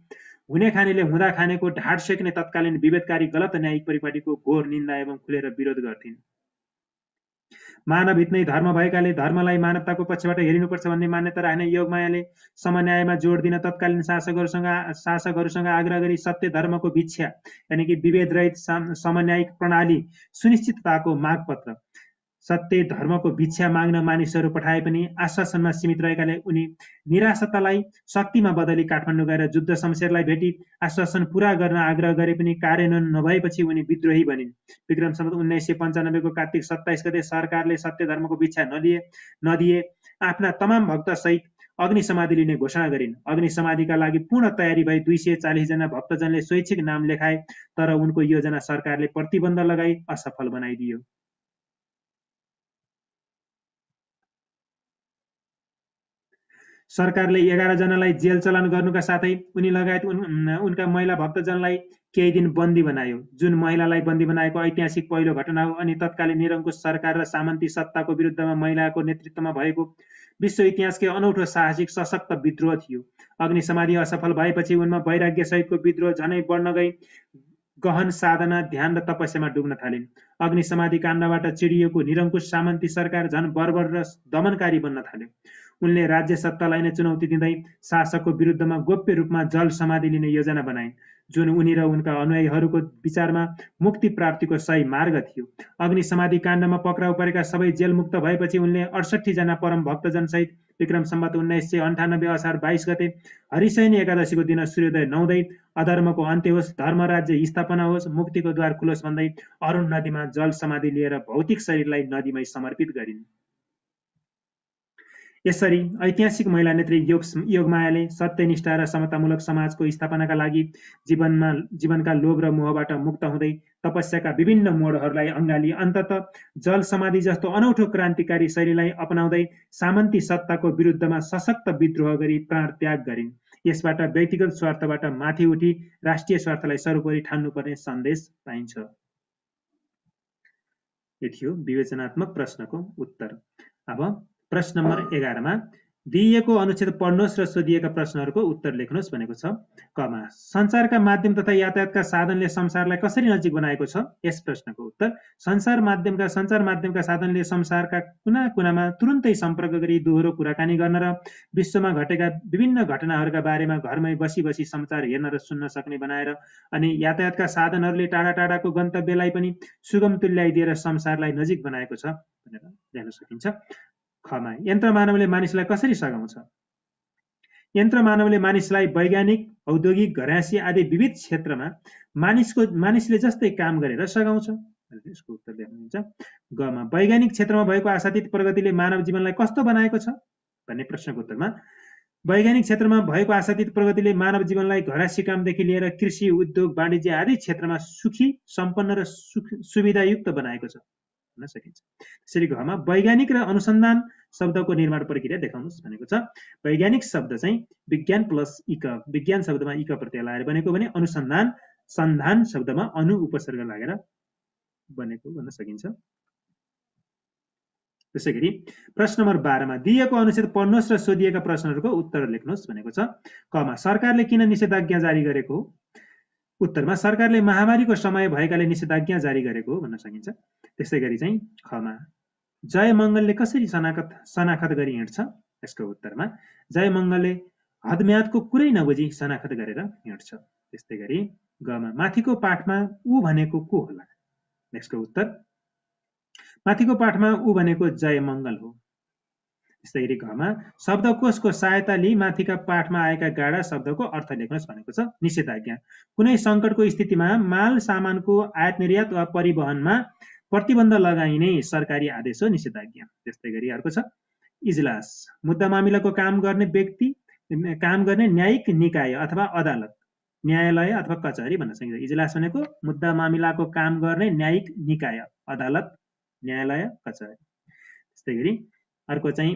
हुने खानेले हुँदा खानेको ढाड सेक्ने तत्कालीन विभेदकारी गलत न्यायिक परिपाटीको घोर निन्दा एवं खुलेर विरोध गर्थिन्। मानवहित नै धर्म भएकाले धर्मलाई मानवताको पक्षबाट हेरिनुपर्छ भन्ने मान्यता राख्ने योगमायाले समन्यायमा जोड दिन तत्कालीन शासकहरूसँग आग्रह गरी सत्य धर्मको भिक्षा यानि कि विभेद रहित समन्यायिक प्रणाली सुनिश्चितताको मागपत्र सत्य धर्मको भिक्षा माग्न मानिसहरू पठाए पनि आश्वासनमा सीमित रहेकाले उनी निराशतालाई शक्तिमा बदली काठमाडौँ गएर जुद्ध शमशेरलाई भेटी आश्वासन पूरा गर्न आग्रह गरे पनि कार्यान्वयन नभएपछि उनी विद्रोही बनिन्। विक्रम सम्वत 1995 को कार्तिक 27 गते सरकारले सत्य धर्मको भिक्षा नदिए आफ्ना तमाम भक्त सहित अग्नि समाधि लिने घोषणा गरिन्। अग्नि समाधिका लागि पूर्ण तयारी भई 240 जना भक्तजनले स्वैच्छिक नाम लेखाए, तर उनको योजना सरकारले प्रतिबन्ध लगाई असफल बनाइदियो। सरकारले 11 जनालाई जेल चलान गर्नुका साथै उनी लगायत उनका महिला भक्तजनलाई केही दिन बन्दी बनायो, जुन महिलालाई बन्दी बनाएको ऐतिहासिक पहिलो घटना हो अनि तत्कालीन निरङ्कुश सरकार र सामन्ती सत्ताको विरुद्धमा महिलाको नेतृत्वमा भएको विश्व इतिहासकै अनौठो साहसिक सशक्त विद्रोह थियो। अग्नि समाधि असफल भएपछि उनमा वैराग्य सहितको विद्रोह झनै बढ्न गई गहन साधना, ध्यान र तपस्यामा डुब्न थालिन्। अग्नि समाधि काण्डबाट चिडिएको निरङ्कुश सामन्ती सरकार झन बर्बर र दमनकारी बन्न थाल्यो। उनले राज्य सत्तालाई नै चुनौती दिँदै शासकको विरुद्धमा गोप्य रूपमा जल समाधि लिने योजना बनाइन्, जुन उनी र उनका अनुयायीहरूको विचारमा मुक्ति प्राप्तिको सही मार्ग थियो। अग्नि समाधि काण्डमा पक्राउ परेका सबै जेलमुक्त भएपछि उनले 68 जना परम भक्तजन सहित विक्रम सम्वत 1998 असार 22 गते हरिशयनी एकादशीको दिन सूर्योदय नहुँदै अधर्मको अन्त्य होस्, धर्म राज्य स्थापना होस्, मुक्तिको द्वार खुलोस् भन्दै अरुण नदीमा जल समाधि लिएर भौतिक शरीरलाई नदीमै समर्पित गरिन्। यसरी ऐतिहासिक महिला नेत्री योगमायाले सत्यनिष्ठा र समतामूलक समाजको स्थापनाका लागि जीवनका लोभ र मोहबाट मुक्त हुँदै तपस्याका विभिन्न मोडहरूलाई अँगाली अन्तत जल समाधि जस्तो अनौठो क्रान्तिकारी शैलीलाई अपनाउँदै सामन्ती सत्ताको विरुद्धमा सशक्त विद्रोह गरी प्राण त्याग गरिन्। यसबाट व्यक्तिगत स्वार्थबाट माथि उठी राष्ट्रिय स्वार्थलाई सर्वोपरि ठान्नुपर्ने सन्देश पाइन्छ। यो थियो विवेचनात्मक प्रश्नको उत्तर। अब प्रश्न नम्बर 11 मा दिइएको अनुच्छेद पढ्नुहोस् र सोधिएका प्रश्नहरूको उत्तर लेख्नुहोस् भनेको छ। कमा सञ्चारका माध्यम तथा यातायातका साधनले संसारलाई कसरी नजिक बनाएको छ? यस प्रश्नको उत्तर सञ्चार माध्यमका साधनले संसारका कुना कुनामा तुरुन्तै सम्पर्क गरी दोहोरो कुराकानी गर्न र विश्वमा घटेका विभिन्न घटनाहरूका बारेमा घरमै बसी बसी समाचार हेर्न र सुन्न सक्ने बनाएर अनि यातायातका साधनहरूले टाढा टाढाको गन्तव्यलाई पनि सुगम तुल्याइदिएर संसारलाई नजिक बनाएको छ भनेर लेख्न सकिन्छ। खमा यन्त्र मानवले मानिसलाई कसरी सघाउँछ? यन्त्र मानवले मानिसलाई वैज्ञानिक, औद्योगिक, घरायसी आदि विविध क्षेत्रमा मानिसले जस्तै काम गरेर सघाउँछ। यसको उत्तर लेख्नुहुन्छ। गमा वैज्ञानिक क्षेत्रमा भएको आशातीत प्रगतिले मानव जीवनलाई कस्तो बनाएको छ भन्ने प्रश्नको उत्तरमा वैज्ञानिक क्षेत्रमा भएको आशातीत प्रगतिले मानव जीवनलाई घरायसी कामदेखि लिएर कृषि, उद्योग, वाणिज्य आदि क्षेत्रमा सुखी, सम्पन्न र सुविधायुक्त बनाएको छ भन्न सकिन्छ। त्यसरी घमा वैज्ञानिक र अनुसन्धान शब्दको निर्माण प्रक्रिया देखाउनुहोस् भनेको छ। वैज्ञानिक शब्द चाहिँ विज्ञान प्लस इक, विज्ञान शब्दमा इक प्रत्यय लगाएर बनेको भने अनुसन्धान सन्धान शब्दमा अनु उपसर्ग लागेर बनेको भन्न सकिन्छ। त्यसैगरी प्रश्न नम्बर 12 मा दिएको अनुच्छेद पढ्नुहोस् र सोधिएका प्रश्नहरूको उत्तर लेख्नुहोस् भनेको छ। कमा सरकारले किन निषेधाज्ञा जारी गरेको हो? उत्तरमा सरकारले महामारीको समय भएकाले निषेधाज्ञा जारी गरेको हो भन्न सकिन्छ। त्यसैगरी चाहिँ खमा जय मङ्गलले कसरी शनाखत गरी हिँड्छ? यसको उत्तरमा जय मङ्गलले हदम्यादको कुरै नबुझी शनाखत गरेर हिँड्छ। त्यस्तै गरी गमा माथिको पाठमा ऊ भनेको को होला? नेक्स्टको उत्तर माथिको पाठमा ऊ भनेको जय मङ्गल हो। त्यस्तै गरी घमा शब्दकोशको सहायता लिई माथिका पाठमा आएका गाडा शब्दको अर्थ लेख्नुहोस् भनेको छ। निषेधाज्ञा कुनै सङ्कटको स्थितिमा माल सामानको आयात निर्यात वा परिवहनमा प्रतिबन्ध लगाइने सरकारी आदेश हो निषेधाज्ञा। त्यस्तै गरी अर्को छ इजलास मुद्दा मामिलाको काम गर्ने व्यक्ति काम गर्ने न्यायिक निकाय अथवा अदालत न्यायालय अथवा कचहरी भन्न सकिन्छ। इजलास भनेको मुद्दा मामिलाको काम गर्ने न्यायिक निकाय अदालत न्यायालय कचहरी। त्यस्तै गरी अर्को चाहिँ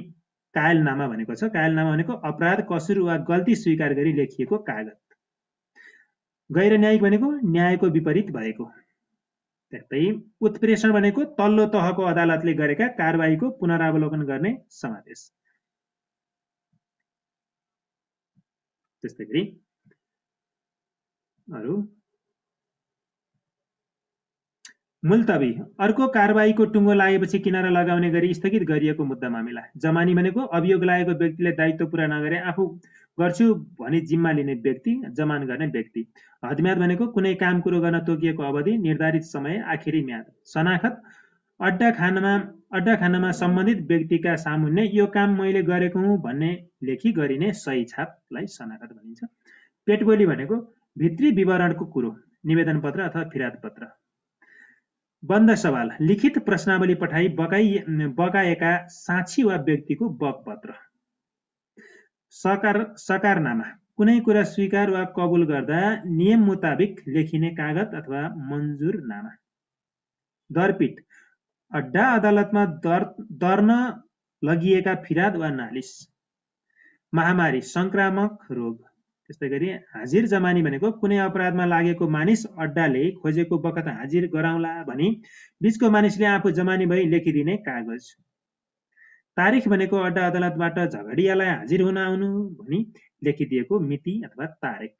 कायलनामा भनेको छ। कायलनामा भनेको अपराध कसुर वा गल्ती स्वीकार गरी लेखिएको कागज। गैर न्यायिक भनेको न्यायको विपरीत भएको। त्यस्तै उत्प्रेषण भनेको तल्लो तहको अदालतले गरेका कारबाहीको पुनरावलोकन गर्ने समावेश। त्यस्तै गरी अरु मुल्तवी अर्को कारबाहीको टुङ्गो लागेपछि किनारा लगाउने गरी स्थगित गरिएको मुद्दा मामिला। जमानी भनेको अभियोग लागेको व्यक्तिले दायित्व पूरा नगरे आफू गर्छु भनी जिम्मा लिने व्यक्ति जमान गर्ने व्यक्ति। हदम्याद भनेको कुनै काम कुरो गर्न तोकिएको अवधि निर्धारित समय आखिरी म्याद। शनाखत अड्डा खानामा सम्बन्धित व्यक्तिका सामुन्ने यो काम मैले गरेको हुँ भन्ने लेखी गरिने सही छापलाई शनाखत भनिन्छ। पेटबोली भनेको भित्री विवरणको कुरो निवेदन पत्र अथवा फिर्याद पत्र। बन्द सवाल लिखित प्रश्नावली पठाई बकाएका साक्षी वा व्यक्तिको बकपत्र। सकारनामा कुनै कुरा स्वीकार वा कबुल गर्दा नियम मुताबिक लेखिने कागज अथवा मन्जुरनामा। दरपिट अड्डा अदालतमा दर्न लगिएका फिर्याद वा नालिस। महामारी संक्रामक रोग। त्यस्तै गरी हाजिर जमानी भनेको कुनै अपराधमा लागेको मानिस अड्डाले खोजेको बखत हाजिर गराउला भनी बीचको मानिसले आफू जमानी भई लेखिदिने कागज। तारिख भनेको अड्डा अदालतबाट झगडियालाई हाजिर हुन आउनु भनी लेखिदिएको मिति अथवा तारिख।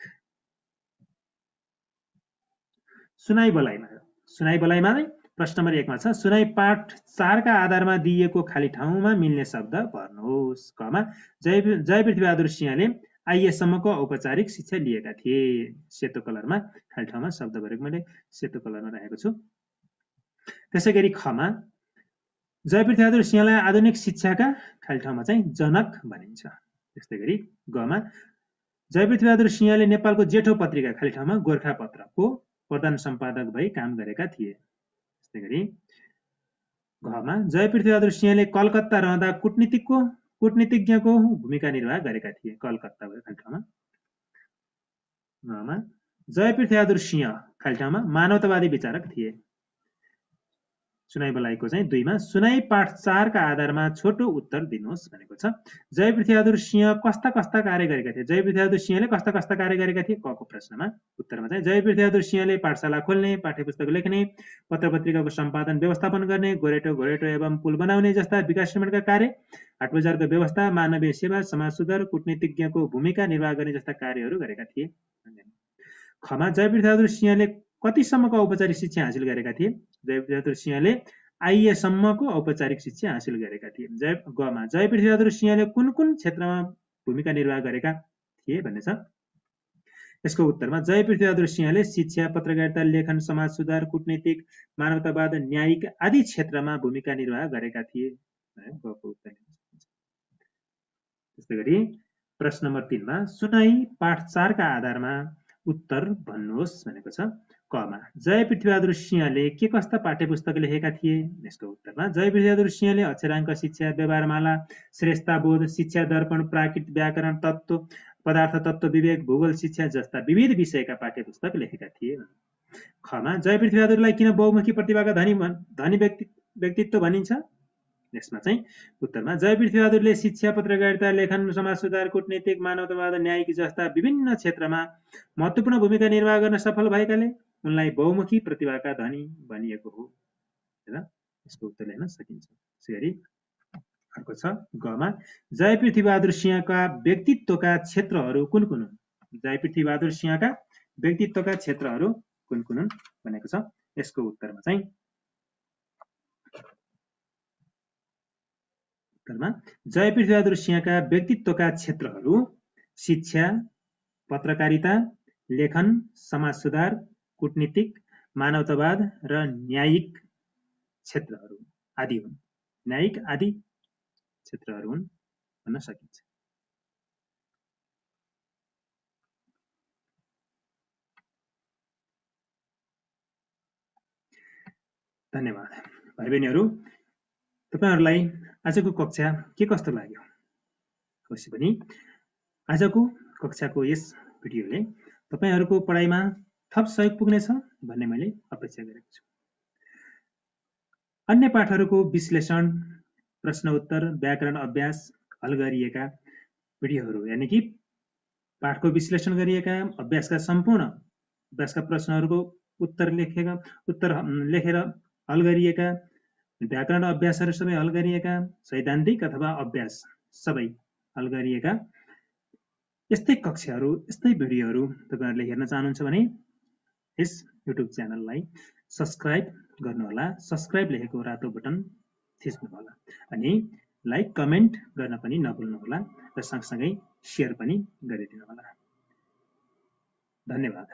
सुनाई बलाइमा प्रश्न नम्बर 1 मा छ सुनाई पाठ 4 का आधारमा दिइएको खाली ठाउँमा मिल्ने शब्द भर्नुहोस्। कमा जय पृथ्वीबहादुर सिंहले आइएसम्मको औपचारिक शिक्षा लिएका थिए। सेतो कलरमा खाली ठाउँमा शब्द भरेको मैले सेतो कलरमा राखेको छु। त्यसै गरी खमा जय पृथ्वीबहादुर सिंहलाई आधुनिक शिक्षाका खाली ठाउँमा चाहिँ जनक भनिन्छ। त्यस्तै गरी गमा जय पृथ्वीबहादुर सिंहले नेपालको जेठो पत्रिका खाली ठाउँमा गोरखापत्रको प्रधान सम्पादक भई काम गरेका थिए। त्यस्तै गरी घमा जय पृथ्वीबहादुर सिंहले कलकत्ता रहँदा कूटनीतिज्ञको भूमिका निर्वाह गरेका थिए। कलकत्ता भयो खाली ठाउँमा। घमा जय पृथ्वीबहादुर सिंह खाली ठाउँमा मानवतावादी विचारक थिए। सुनाई बलाइको चाहिँ 2 मा सुनाई पाठ 4 का आधारमा छोटो उत्तर दिनुहोस् भनेको छ। जय पृथ्वीबहादुर सिंह कस्ता कार्य गरेका थिए? जय पृथ्वीबहादुर सिंहले कस्ता कार्य गरेका थिए? क को प्रश्नमा। उत्तरमा चाहिँ जय पृथ्वीबहादुर सिंहले पाठशाला खोल्ने, पाठ्यपुस्तक लेख्ने, पत्रपत्रिकाको सम्पादन व्यवस्थापन गर्ने, गोरेटो एवं पुल बनाउने जस्ता विकास निर्माणका कार्य, हाट बजारको व्यवस्था, मानवीय सेवा, समाज सुधार, कूटनीतिज्ञको भूमिका निर्वाह गर्ने जस्ता कार्यहरू गरेका थिए। खमा जय पृथ्वीबहादुर सिंहले कतिसम्मको औपचारिक शिक्षा हासिल गरेका थिए? जय पृथ्वीबहादुर सिंहले आइएसम्मको औपचारिक शिक्षा हासिल गरेका थिए। गमा जय पृथ्वीबहादुर सिंहले कुन क्षेत्रमा भूमिका निर्वाह गरेका थिए भन्ने छ। यसको उत्तरमा जय पृथ्वीबहादुर सिंहले शिक्षा, पत्रकारिता, लेखन, समाज सुधार, कूटनीतिक, मानवतावाद, न्यायिक आदि क्षेत्रमा भूमिका निर्वाह गरेका थिए। त्यस्तै गरी प्रश्न नम्बर 3 मा सुनाई पाठ 4 का आधारमा उत्तर भन्नुहोस् भनेको छ। कमा जय पृथ्वीबहादुर सिंहले के कस्ता पाठ्यपुस्तक लेखेका थिए? यसको उत्तरमा जय पृथ्वीबहादुर सिंहले अक्षराङ्क शिक्षा, व्यवहारमाला, श्रेष्ठताबोध, शिक्षा दर्पण, प्राकृत व्याकरण, तत्त्व पदार्थ तत्त्व विवेक, भूगोल शिक्षा जस्ता विविध विषयका पाठ्यपुस्तक लेखेका थिए। खमा जय पृथ्वीबहादुरलाई किन बहुमुखी प्रतिभाका धनी व्यक्तित्व भनिन्छ? यसमा चाहिँ उत्तरमा जय पृथ्वीबहादुरले शिक्षा, पत्रकारिता, लेखन, समाज सुधार, कूटनीतिक, मानवतावाद, न्यायिक जस्ता विभिन्न क्षेत्रमा महत्त्वपूर्ण भूमिका निर्वाह गर्न सफल भएकाले उनलाई बहुमुखी प्रतिभाका धनी भनिएको हो। यसको उत्तर लेख्न सकिन्छ। त्यसैगरी अर्को छ गमा जय पृथ्वीबहादुर सिंहका व्यक्तित्वका क्षेत्रहरू कुन हुन्? जय पृथ्वीबहादुर सिंहका व्यक्तित्वका क्षेत्रहरू कुन हुन् भनेको छ। यसको उत्तरमा चाहिँ जय पृथ्वीबहादुर सिंहका व्यक्तित्वका क्षेत्रहरू शिक्षा, पत्रकारिता, लेखन, समाज सुधार, कूटनीतिक, मानवतावाद र न्यायिक क्षेत्रहरू आदि हुन्। न्यायिक आदि क्षेत्रहरू हुन् भन्न सकिन्छ। धन्यवाद भाइ बहिनीहरू, तपाईहरुलाई आजको कक्षा के कस्तो लाग्यो? अवश्य पनि आजको कक्षाको यस भिडियोले तपाईहरुको पढाइमा थप सहयोग पुग्नेछ भन्ने मैले अपेक्षा गरेको छु। अन्य पाठहरुको विश्लेषण, प्रश्न उत्तर, व्याकरण अभ्यास हल गरिएका भिडियोहरू यानि कि पाठको विश्लेषण गरिएका अभ्यासका सम्पूर्ण अभ्यासका प्रश्नहरुको उत्तर लेखेर हल गरिएका व्याकरण अभ्यासहरु सबै हल गरिएका, सैद्धान्तिक अथवा अभ्यास सबै हल गरिएका यस्तै कक्षाहरू, यस्तै भिडियोहरू तपाईहरुले हेर्न चाहनुहुन्छ भने यस युट्युब च्यानललाई सब्स्क्राइब गर्नुहोला। सब्स्क्राइब लेखेको रातो बटन थिच्नुहोला अनि लाइक कमेन्ट गर्न पनि नभुल्नुहोला र सँगसँगै शेयर पनि गरिदिनुहोला। धन्यवाद।